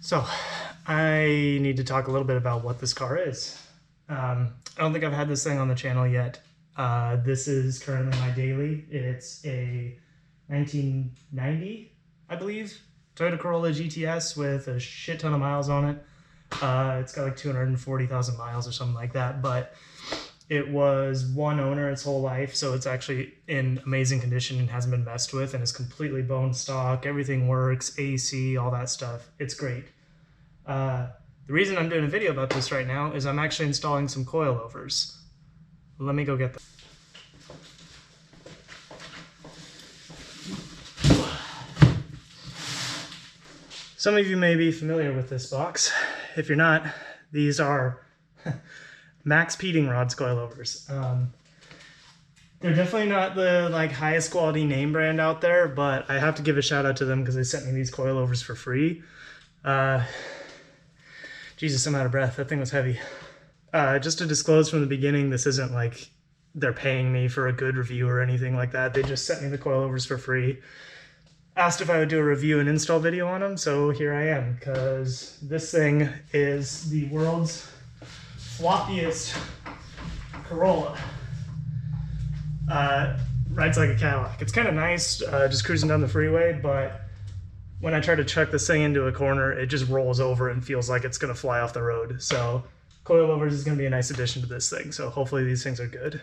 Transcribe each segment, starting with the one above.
So I need to talk a little bit about what this car is. I don't think I've had this thing on the channel yet. This is currently my daily. It's a 1990, I believe, Toyota Corolla GTS with a shit ton of miles on it. It's got like 240,000 miles or something like that, but it was one owner its whole life, so it's actually in amazing condition and hasn't been messed with, and is completely bone stock. Everything works, AC, all that stuff. It's great. The reason I'm doing a video about this right now is I'm actually installing some coilovers. Let me go get them. Some of you may be familiar with this box. If you're not, these are maxpeedingrods coilovers. They're definitely not the highest quality name brand out there, but I have to give a shout out to them because they sent me these coilovers for free. Jesus, I'm out of breath. That thing was heavy. Just to disclose from the beginning, this isn't like they're paying me for a good review or anything like that. They just sent me the coilovers for free. Asked if I would do a review and install video on them, so here I am, because this thing is the world's floppiest Corolla. Rides like a Cadillac. It's kind of nice just cruising down the freeway, but when I try to chuck this thing into a corner, it just rolls over and feels like it's going to fly off the road. So coilovers is going to be a nice addition to this thing, so hopefully these things are good.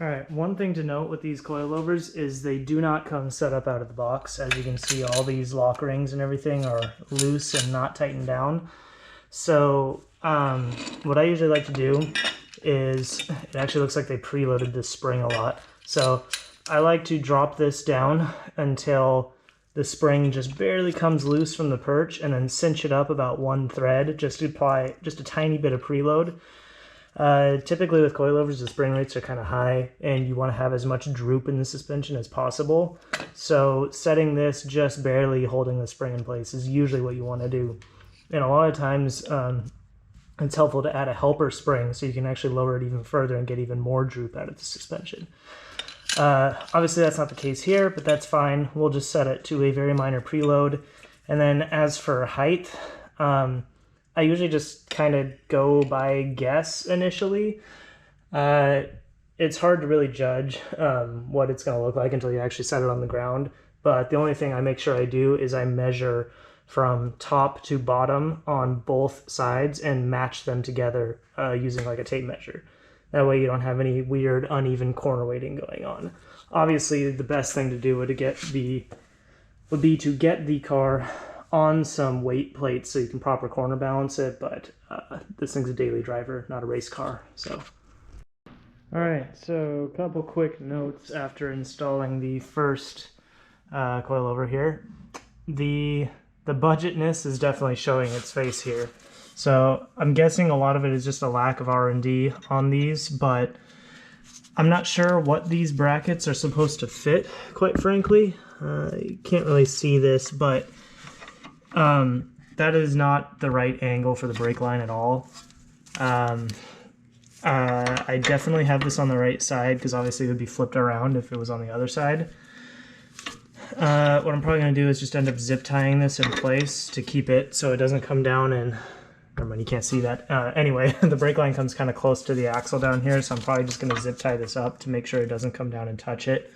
Alright, one thing to note with these coilovers is they do not come set up out of the box. As you can see, all these lock rings and everything are loose and not tightened down. So what I usually like to do is, it actually looks like they preloaded this spring a lot. So I like to drop this down until the spring just barely comes loose from the perch, and then cinch it up about one thread just to apply just a tiny bit of preload. Typically with coilovers, the spring rates are kind of high and you want to have as much droop in the suspension as possible. So setting this just barely holding the spring in place is usually what you want to do. And a lot of times it's helpful to add a helper spring so you can actually lower it even further and get even more droop out of the suspension. Obviously that's not the case here, but that's fine. We'll just set it to a very minor preload. And then as for height, I usually just kind of go by guess initially. It's hard to really judge what it's going to look like until you actually set it on the ground. But the only thing I make sure I do is I measure from top to bottom on both sides and match them together using like a tape measure. That way you don't have any weird uneven corner weighting going on. Obviously the best thing to do would be to get the car on some weight plates so you can proper corner balance it, but this thing's a daily driver, not a race car. So alright, so a couple quick notes after installing the first coilover here. The budgetness is definitely showing its face here. So I'm guessing a lot of it is just a lack of R&D on these, but I'm not sure what these brackets are supposed to fit, quite frankly. You can't really see this, but that is not the right angle for the brake line at all. I definitely have this on the right side because obviously it would be flipped around if it was on the other side. What I'm probably going to do is just end up zip tying this in place to keep it so it doesn't come down and... Never mind, you can't see that. Anyway, the brake line comes kind of close to the axle down here, so I'm probably just going to zip tie this up to make sure it doesn't come down and touch it.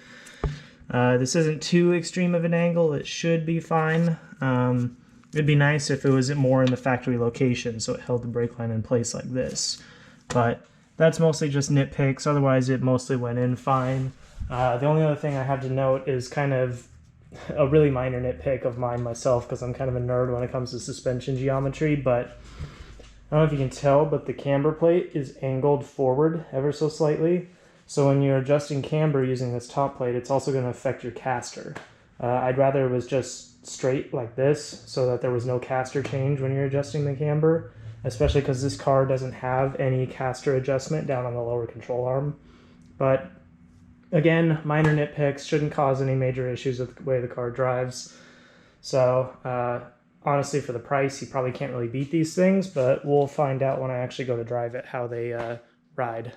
This isn't too extreme of an angle. It should be fine. It'd be nice if it was more in the factory location, so it held the brake line in place like this. But that's mostly just nitpicks. Otherwise, it mostly went in fine. The only other thing I have to note is kind of a really minor nitpick of mine myself, because I'm kind of a nerd when it comes to suspension geometry, but I don't know if you can tell, but the camber plate is angled forward ever so slightly. So when you're adjusting camber using this top plate, it's also going to affect your caster. I'd rather it was just straight like this so that there was no caster change when you're adjusting the camber, especially because this car doesn't have any caster adjustment down on the lower control arm. But again, minor nitpicks, shouldn't cause any major issues with the way the car drives. So honestly, for the price, you probably can't really beat these things, but we'll find out when I actually go to drive it how they ride.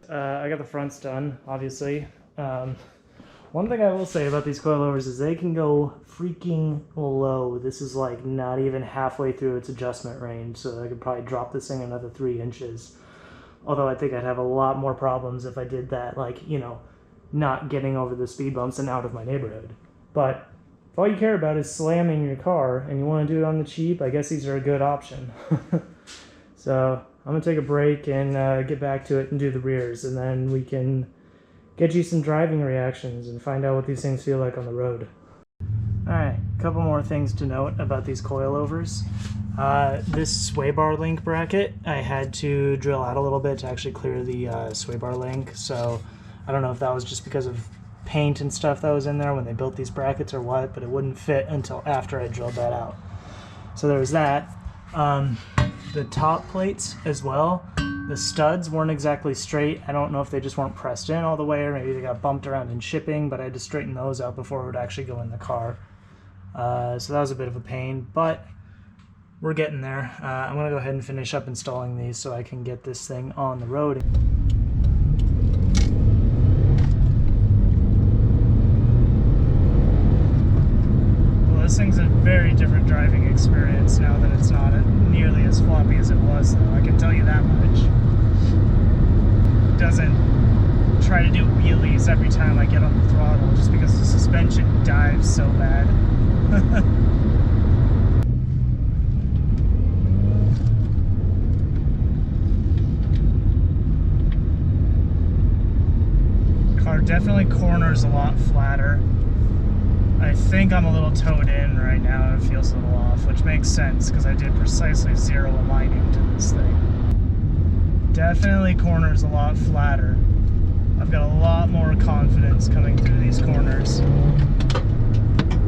I got the fronts done, obviously. One thing I will say about these coilovers is they can go freaking low. This is like not even halfway through its adjustment range, so I could probably drop this thing another 3 inches. Although I think I'd have a lot more problems if I did that, like, you know, not getting over the speed bumps and out of my neighborhood. But if all you care about is slamming your car and you want to do it on the cheap, I guess these are a good option. So I'm going to take a break and get back to it and do the rears, and then we can get you some driving reactions and find out what these things feel like on the road. Alright, a couple more things to note about these coilovers. This sway bar link bracket, I had to drill out a little bit to actually clear the sway bar link, so I don't know if that was just because of paint and stuff that was in there when they built these brackets or what, but it wouldn't fit until after I drilled that out. So there was that. The top plates as well, the studs weren't exactly straight. I don't know if they just weren't pressed in all the way or maybe they got bumped around in shipping, but I had to straighten those out before it would actually go in the car. So that was a bit of a pain, but we're getting there. I'm going to go ahead and finish up installing these so I can get this thing on the road. Well, this thing's a very different driving experience now that it's not nearly as floppy as it was, though. I can tell you that much. It doesn't try to do wheelies every time I get on the throttle just because the suspension dives so bad. Car definitely corners a lot flatter. I think I'm a little towed in right now and it feels a little off, which makes sense because I did precisely 0 aligning to this thing. Definitely corners a lot flatter. I've got a lot more confidence coming through these corners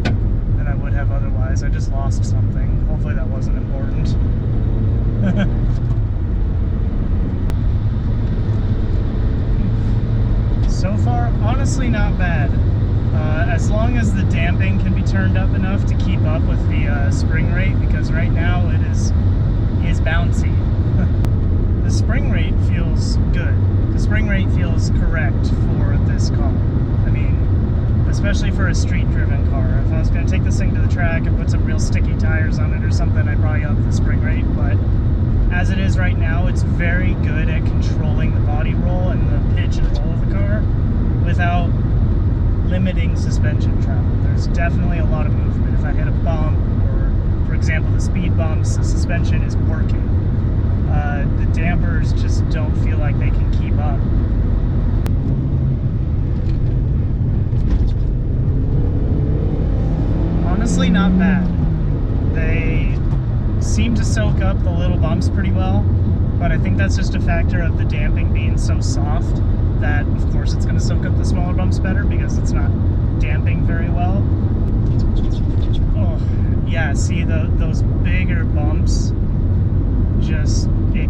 than I would have otherwise. I just lost something. Hopefully that wasn't important. So far, honestly not bad. As long as the damping can be turned up enough to keep up with the spring rate, because right now it is bouncy. The spring rate feels good. The spring rate feels correct for this car. I mean, especially for a street-driven car. If I was going to take this thing to the track and put some real sticky tires on it or something, I'd probably up the spring rate, but as it is right now, it's very good at controlling the body roll and the pitch and roll of the car without limiting suspension travel. There's definitely a lot of movement. If I hit a bump, or for example the speed bumps, the suspension is working. The dampers just don't feel like they can keep up. Honestly, not bad. They seem to soak up the little bumps pretty well, but I think that's just a factor of the damping being so soft that, of course, it's going to soak up the smaller bumps better because it's not damping very well. Oh, yeah, see, those bigger bumps, just, it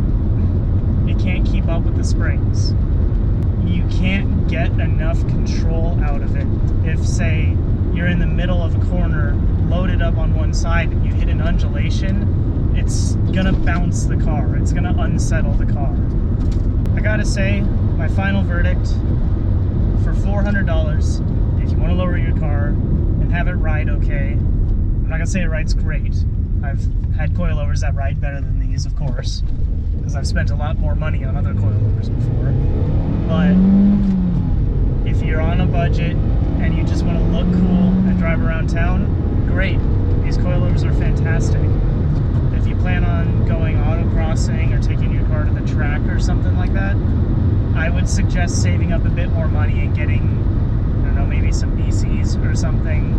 can't keep up with the springs. You can't get enough control out of it. If, say, you're in the middle of a corner, loaded up on one side, and you hit an undulation, it's gonna bounce the car. It's gonna unsettle the car. I gotta say, my final verdict, for $400, if you want to lower your car and have it ride okay, I'm not gonna say it rides great. I've had coilovers that ride better than these, of course, because I've spent a lot more money on other coilovers before. But if you're on a budget and you just want to look cool and drive around town, great. These coilovers are fantastic. If you plan on going autocrossing or taking your car to the track or something like that, I would suggest saving up a bit more money and getting, I don't know, maybe some BCs or something.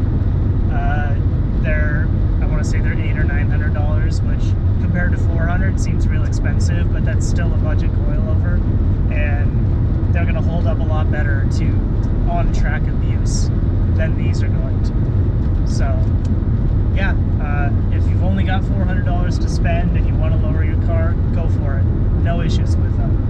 I want to say they're $800 or $900, which compared to $400 seems real expensive, but that's still a budget coilover, and they're going to hold up a lot better to on-track abuse than these are going to. to spend and you want to lower your car, go for it. No issues with them.